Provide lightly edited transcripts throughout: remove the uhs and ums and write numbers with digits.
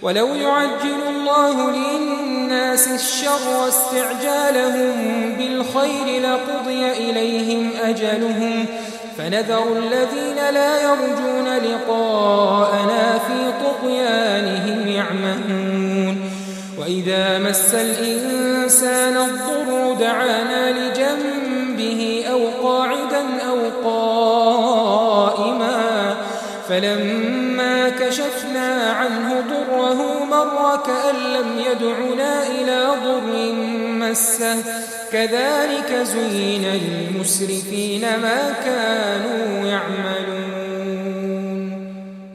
ولو يعجل الله للناس الشر واستعجالهم بالخير لقضي إليهم أجلهم فنذر الذين لا يرجون لقاءنا في طغيانهم يعمهون وإذا مس الإنسان الضر دعانا لجنبه أو قاعدا أو قائما فلما كشفنا عنه ضره مر كأن لم يدعنا إلى ضر مسه كذلك زين للمسرفين ما كانوا يعملون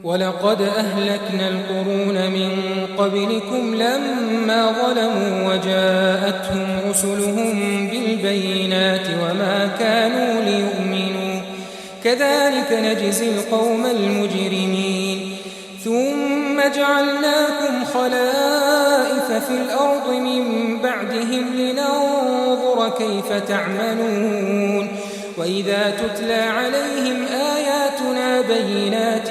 ولقد أهلكنا القرون من قبلكم لما ظلموا وجاءتهم رسلهم بالبينات وما كانوا ليؤمنوا كذلك نجزي القوم المجرمين ثم جعلناكم خلائف في الأرض من بعدهم لننظر كيف تعملون وإذا تتلى عليهم آياتنا بينات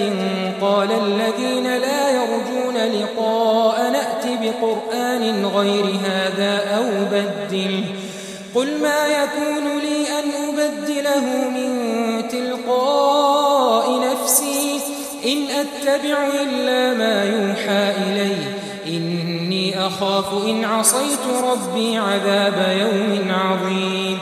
قال الذين لا يرجون لقاء نأت بقرآن غير هذا أو بدله قل ما يكون لي أن أبدله من تلقاء نفسي إن أتبع إلا ما يوحى إلي إني أخاف إن عصيت ربي عذاب يوم عظيم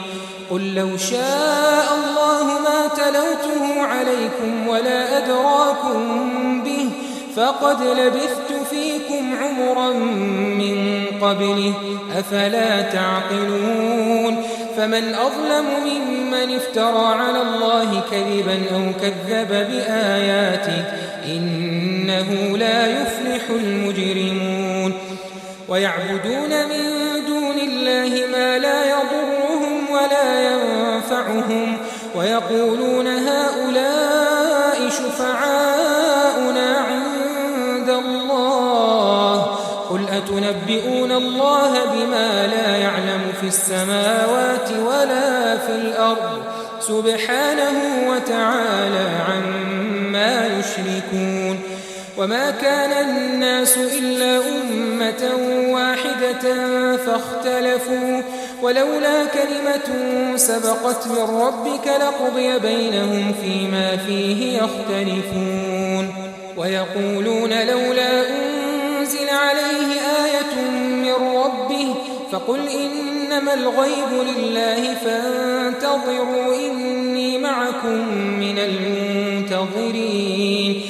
قل لو شاء الله ما تلوته عليكم ولا أدراكم به فقد لبثت فيكم عمرا من قبله أفلا تعقلون فمن أظلم ممن افترى على الله كذبا أو كذب بآياته إنه لا يفلح المجرمون ويعبدون من دون الله ما لا يضرهم ولا ينفعهم ويقولون هؤلاء شفعاؤنا عند الله قل أتنبئون الله بما لا يعلم في السماوات ولا في الأرض سبحانه وتعالى عما يشركون وما كان الناس إلا أمة واحدة فاختلفوا ولولا كلمة سبقت من ربك لقضي بينهم فيما فيه يختلفون ويقولون لولا أنزل عليه آية من ربه فقل إنما الغيب لله فانتظروا إني معكم من المنتظرين